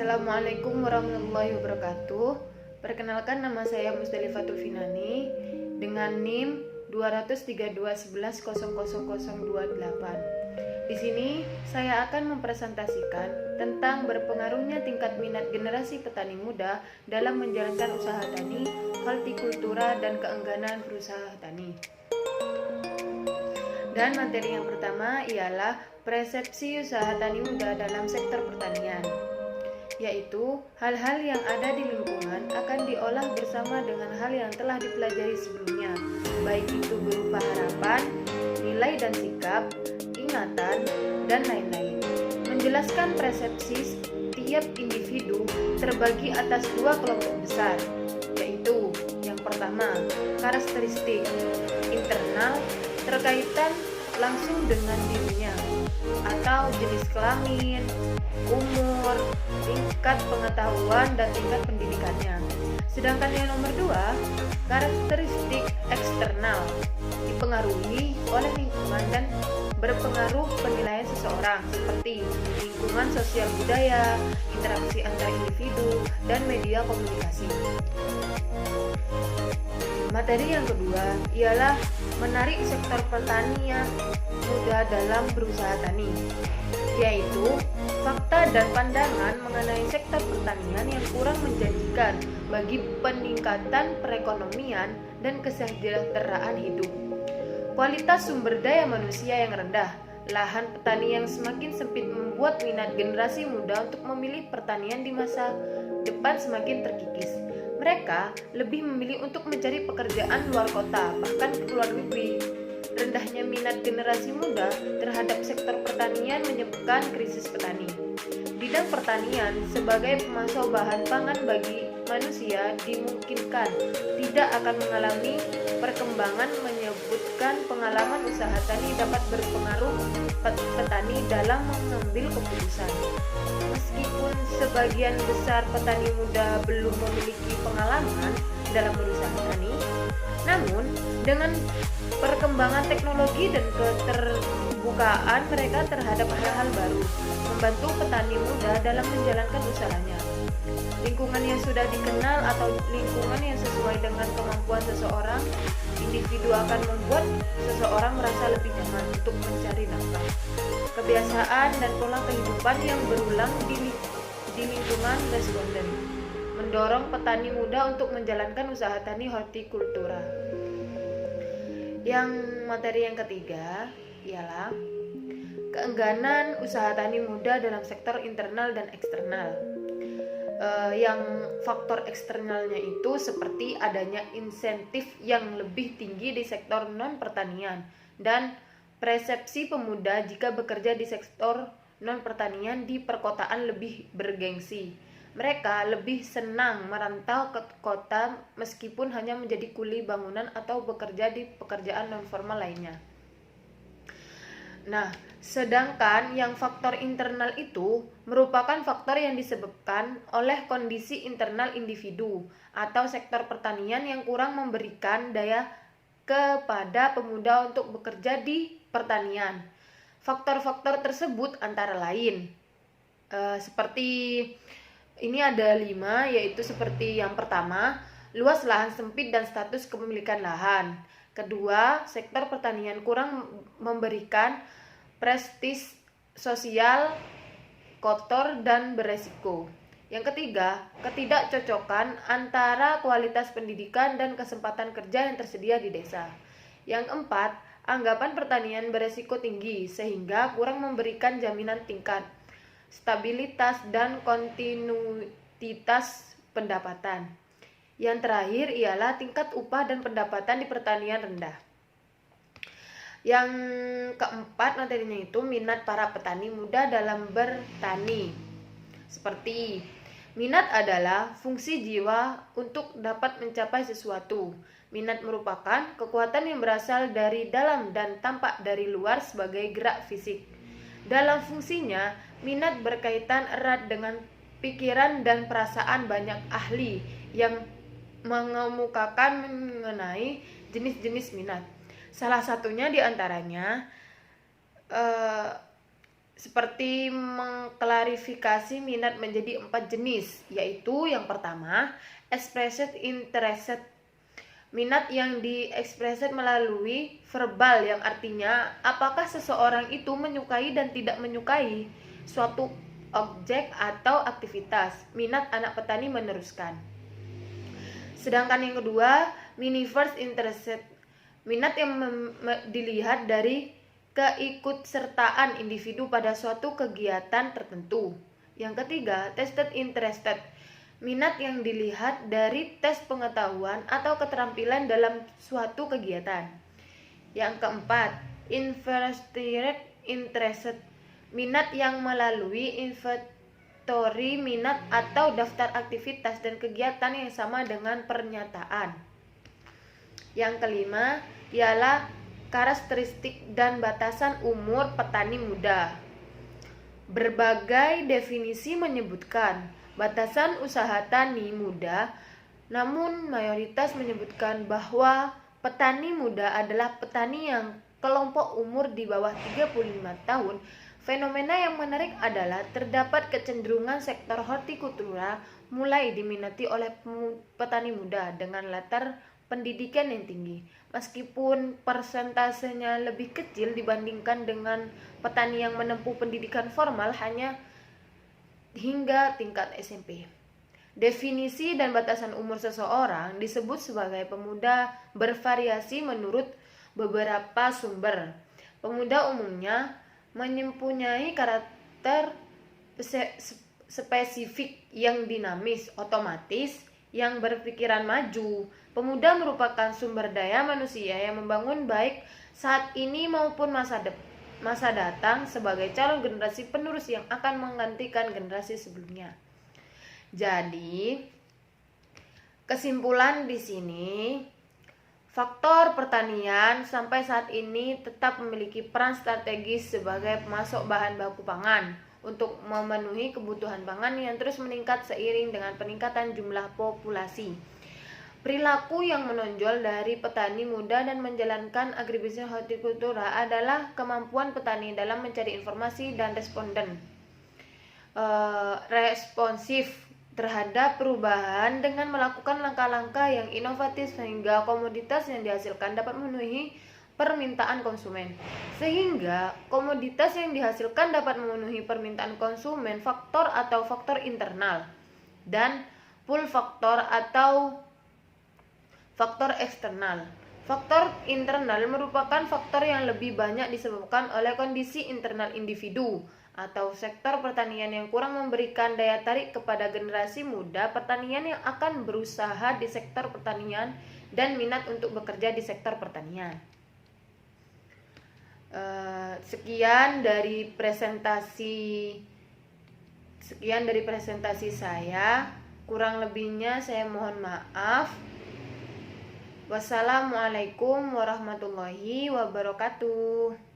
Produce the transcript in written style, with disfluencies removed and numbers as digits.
Assalamualaikum warahmatullahi wabarakatuh. Perkenalkan, nama saya Musdalifatul Finani dengan NIM 23211000028. Di sini saya akan mempresentasikan tentang berpengaruhnya tingkat minat generasi petani muda dalam menjalankan usaha tani, hortikultura, dan keengganan berusaha tani. Dan materi yang pertama ialah persepsi usaha tani muda dalam sektor pertanian, yaitu hal-hal yang ada di lingkungan akan diolah bersama dengan hal yang telah dipelajari sebelumnya, baik itu berupa harapan, nilai dan sikap, ingatan, dan lain-lain. Menjelaskan persepsi tiap individu terbagi atas dua kelompok besar, yaitu yang pertama, karakteristik internal terkaitan langsung dengan dirinya, atau jenis kelamin, umur, tingkat pengetahuan, dan tingkat pendidikannya. Sedangkan yang nomor dua, karakteristik eksternal, dipengaruhi oleh lingkungan dan berpengaruh penilaian seseorang, seperti lingkungan sosial budaya, interaksi antar individu, dan media komunikasi. Materi yang kedua ialah menarik sektor pertanian muda dalam berusaha tani, yaitu fakta dan pandangan mengenai sektor pertanian yang kurang menjanjikan bagi peningkatan perekonomian dan kesejahteraan hidup. Kualitas sumber daya manusia yang rendah, lahan petani yang semakin sempit membuat minat generasi muda untuk memilih pertanian di masa depan semakin terkikis. Mereka lebih memilih untuk mencari pekerjaan luar kota, bahkan ke luar negeri. Rendahnya minat generasi muda terhadap sektor pertanian menyebabkan krisis petani. Bidang pertanian sebagai pemasok bahan pangan bagi manusia dimungkinkan tidak akan mengalami perkembangan. Menyebutkan pengalaman usaha tani dapat berpengaruh petani dalam mengambil keputusan. Meskipun sebagian besar petani muda belum memiliki pengalaman dalam berusaha tani, namun dengan perkembangan teknologi dan keterbukaan mereka terhadap hal-hal baru membantu petani muda dalam menjalankan usahanya. Lingkungan yang sudah dikenal atau lingkungan yang sesuai dengan kemampuan seseorang, individu akan membuat seseorang merasa lebih nyaman untuk mencari nafkah. Kebiasaan dan pola kehidupan yang berulang di lingkungan responden mendorong petani muda untuk menjalankan usaha tani hortikultura. Yang materi yang ketiga ialah keengganan usaha tani muda dalam sektor internal dan eksternal. Yang faktor eksternalnya itu seperti adanya insentif yang lebih tinggi di sektor non-pertanian dan persepsi pemuda jika bekerja di sektor non-pertanian di perkotaan lebih bergengsi. Mereka lebih senang merantau ke kota meskipun hanya menjadi kuli bangunan atau bekerja di pekerjaan non-formal lainnya. Nah, sedangkan yang faktor internal itu merupakan faktor yang disebabkan oleh kondisi internal individu atau sektor pertanian yang kurang memberikan daya kepada pemuda untuk bekerja di pertanian. Faktor-faktor tersebut antara lain seperti ini ada 5, yaitu seperti yang pertama, luas lahan sempit dan status kepemilikan lahan. Kedua, sektor pertanian kurang memberikan prestis sosial, kotor, dan beresiko. Yang ketiga, ketidakcocokan antara kualitas pendidikan dan kesempatan kerja yang tersedia di desa. Yang keempat, anggapan pertanian beresiko tinggi sehingga kurang memberikan jaminan tingkat stabilitas dan kontinuitas pendapatan. Yang terakhir ialah tingkat upah dan pendapatan di pertanian rendah. Yang keempat materinya itu minat para petani muda dalam bertani. Seperti minat adalah fungsi jiwa untuk dapat mencapai sesuatu. Minat merupakan kekuatan yang berasal dari dalam dan tampak dari luar sebagai gerak fisik. Dalam fungsinya, minat berkaitan erat dengan pikiran dan perasaan. Banyak ahli yang mengemukakan mengenai jenis-jenis minat. Salah satunya diantaranya seperti mengklarifikasi minat menjadi 4 jenis, yaitu yang pertama, expressed interest. Minat yang diekspresi melalui verbal, yang artinya apakah seseorang itu menyukai dan tidak menyukai suatu objek atau aktivitas. Minat anak petani meneruskan. Sedangkan yang kedua, manifest interest. Minat yang dilihat dari keikutsertaan individu pada suatu kegiatan tertentu. Yang ketiga, tested interested. Minat yang dilihat dari tes pengetahuan atau keterampilan dalam suatu kegiatan. Yang keempat, invested interested. Minat yang melalui inventory minat atau daftar aktivitas dan kegiatan yang sama dengan pernyataan. Yang kelima, ialah karakteristik dan batasan umur petani muda. Berbagai definisi menyebutkan batasan usaha tani muda, namun mayoritas menyebutkan bahwa petani muda adalah petani yang kelompok umur di bawah 35 tahun. Fenomena yang menarik adalah terdapat kecenderungan sektor hortikultura mulai diminati oleh petani muda dengan latar pendidikan yang tinggi, meskipun persentasenya lebih kecil dibandingkan dengan petani yang menempuh pendidikan formal hanya hingga tingkat SMP. Definisi dan batasan umur seseorang disebut sebagai pemuda bervariasi menurut beberapa sumber. Pemuda umumnya mempunyai karakter spesifik yang dinamis, otomatis, yang berpikiran maju. Pemuda merupakan sumber daya manusia yang membangun baik saat ini maupun masa datang sebagai calon generasi penerus yang akan menggantikan generasi sebelumnya. Jadi, kesimpulan di sini, faktor pertanian sampai saat ini tetap memiliki peran strategis sebagai pemasok bahan baku pangan untuk memenuhi kebutuhan pangan yang terus meningkat seiring dengan peningkatan jumlah populasi. Perilaku yang menonjol dari petani muda dan menjalankan agribisnis hortikultura adalah kemampuan petani dalam mencari informasi dan responsif terhadap perubahan dengan melakukan langkah-langkah yang inovatif sehingga komoditas yang dihasilkan dapat memenuhi permintaan konsumen. Sehingga komoditas yang dihasilkan dapat memenuhi permintaan konsumen, faktor internal, dan pull faktor atau faktor eksternal. Faktor internal merupakan faktor yang lebih banyak disebabkan oleh kondisi internal individu atau sektor pertanian yang kurang memberikan daya tarik kepada generasi muda pertanian yang akan berusaha di sektor pertanian dan minat untuk bekerja di sektor pertanian. Sekian dari presentasi saya. Kurang lebihnya saya mohon maaf. Wassalamualaikum warahmatullahi wabarakatuh.